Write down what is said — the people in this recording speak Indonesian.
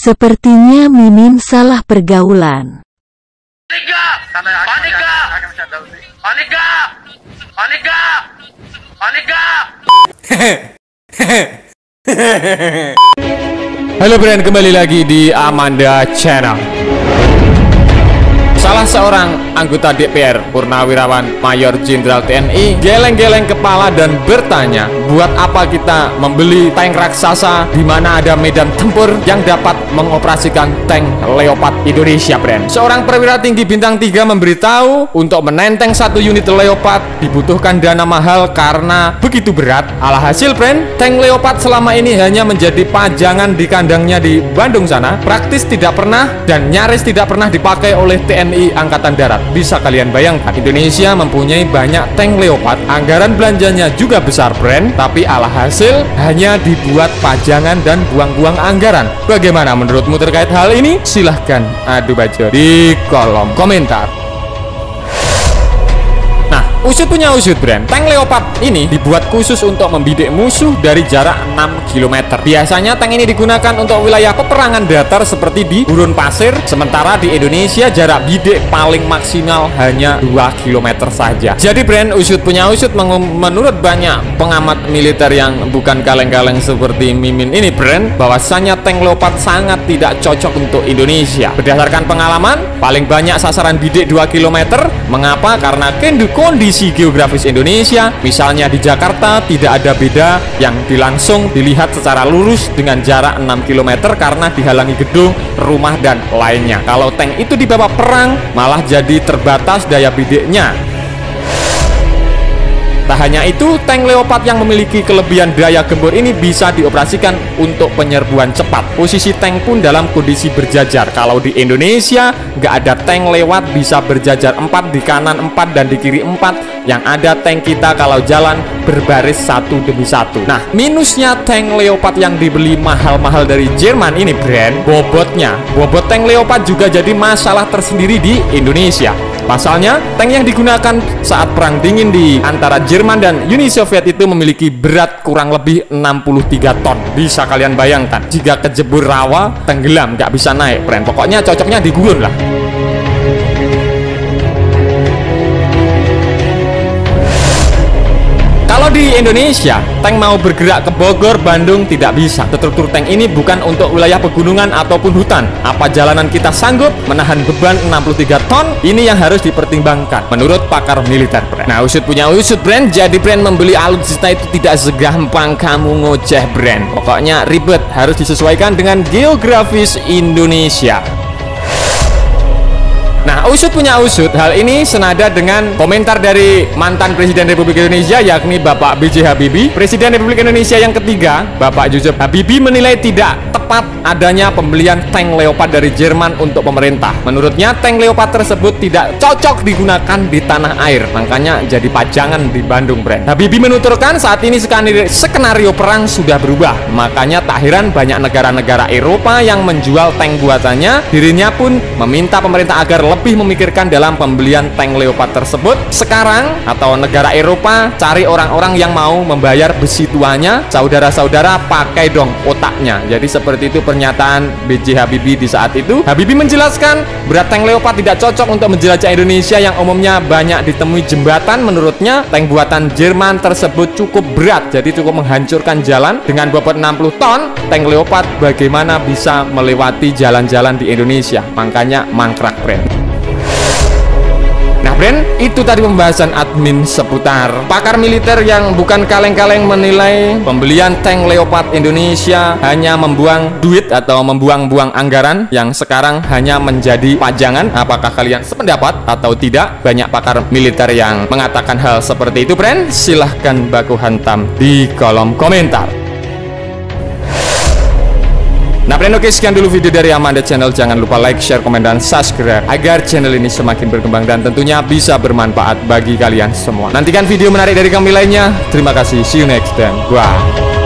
Sepertinya Mimin salah pergaulan. Halo friend, kembali lagi di Amanda Channel. Salah seorang anggota DPR, Purnawirawan Mayor Jenderal TNI, geleng-geleng kepala dan bertanya, buat apa kita membeli tank raksasa di mana ada medan tempur yang dapat mengoperasikan tank Leopard Indonesia, friend. Seorang perwira tinggi bintang 3 memberitahu untuk menenteng satu unit Leopard dibutuhkan dana mahal karena begitu berat. Alhasil, friend, tank Leopard selama ini hanya menjadi pajangan di kandangnya di Bandung sana, praktis tidak pernah dan nyaris tidak pernah dipakai oleh TNI Angkatan Darat. Bisa kalian bayangkan, Indonesia mempunyai banyak tank Leopard, anggaran belanjanya juga besar, friend, tapi alhasil hanya dibuat pajangan dan buang-buang anggaran. Bagaimana menurutmu terkait hal ini? Silahkan adu bacot di kolom komentar. Usut punya usut, brand. Tank Leopard ini dibuat khusus untuk membidik musuh dari jarak 6 km. Biasanya tank ini digunakan untuk wilayah peperangan datar seperti di gurun pasir, sementara di Indonesia jarak bidik paling maksimal hanya 2 km saja. Jadi, brand, usut punya usut menurut banyak pengamat militer yang bukan kaleng-kaleng seperti Mimin ini, brand, bahwasanya tank Leopard sangat tidak cocok untuk Indonesia. Berdasarkan pengalaman, paling banyak sasaran bidik 2 km. Mengapa? Karena kondisi geografis Indonesia, misalnya di Jakarta, tidak ada beda yang langsung dilihat secara lurus dengan jarak 6 km karena dihalangi gedung, rumah, dan lainnya. Kalau tank itu dibawa perang, malah jadi terbatas daya bidiknya. Tak hanya itu, tank Leopard yang memiliki kelebihan daya gempur ini bisa dioperasikan untuk penyerbuan cepat. Posisi tank pun dalam kondisi berjajar. Kalau di Indonesia, nggak ada tank lewat bisa berjajar 4 di kanan 4 dan di kiri 4. Yang ada tank kita kalau jalan berbaris satu demi satu. Nah, minusnya tank Leopard yang dibeli mahal-mahal dari Jerman ini, brand, bobotnya. Bobot tank Leopard juga jadi masalah tersendiri di Indonesia. Pasalnya, tank yang digunakan saat perang dingin di antara Jerman dan Uni Soviet itu memiliki berat kurang lebih 63 ton. Bisa kalian bayangkan, jika kejebur rawa, tenggelam, nggak bisa naik, friend. Pokoknya cocoknya di gurun lah. Kalau di Indonesia, tank mau bergerak ke Bogor, Bandung tidak bisa. Struktur tank ini bukan untuk wilayah pegunungan ataupun hutan. Apa jalanan kita sanggup menahan beban 63 ton? Ini yang harus dipertimbangkan menurut pakar militer, brand. Nah, usut punya usut, brand. Jadi, brand, membeli alutsista itu tidak segampang kamu ngoceh, brand. Pokoknya ribet, harus disesuaikan dengan geografis Indonesia. Nah, usut punya usut, hal ini senada dengan komentar dari mantan Presiden Republik Indonesia yakni Bapak B.J. Habibie. Presiden Republik Indonesia yang ketiga, Bapak Joseph Habibie, menilai tidak tepat adanya pembelian tank Leopard dari Jerman untuk pemerintah. Menurutnya, tank Leopard tersebut tidak cocok digunakan di tanah air, makanya jadi pajangan di Bandung, brand. Habibie menuturkan saat ini skenario perang sudah berubah, makanya tak heran banyak negara-negara Eropa yang menjual tank buatannya. Dirinya pun meminta pemerintah agar lebih memikirkan dalam pembelian tank Leopard tersebut. Sekarang atau negara Eropa cari orang-orang yang mau membayar besi tuanya. Saudara-saudara, pakai dong otaknya. Jadi seperti itu pernyataan B.J. Habibie di saat itu. Habibie menjelaskan berat tank Leopard tidak cocok untuk menjelajah Indonesia yang umumnya banyak ditemui jembatan. Menurutnya tank buatan Jerman tersebut cukup berat, jadi cukup menghancurkan jalan. Dengan bobot 60 ton, tank Leopard bagaimana bisa melewati jalan-jalan di Indonesia? Makanya mangkrak, friend. Nah, brand, itu tadi pembahasan admin seputar pakar militer yang bukan kaleng-kaleng menilai pembelian tank Leopard Indonesia hanya membuang duit atau membuang-buang anggaran yang sekarang hanya menjadi pajangan. Apakah kalian sependapat atau tidak? Banyak pakar militer yang mengatakan hal seperti itu, brand. Silahkan baku hantam di kolom komentar. Nah, friend, oke, sekian dulu video dari Amanda Channel. Jangan lupa like, share, komen, dan subscribe agar channel ini semakin berkembang dan tentunya bisa bermanfaat bagi kalian semua. Nantikan video menarik dari kami lainnya. Terima kasih, see you next time. Bye.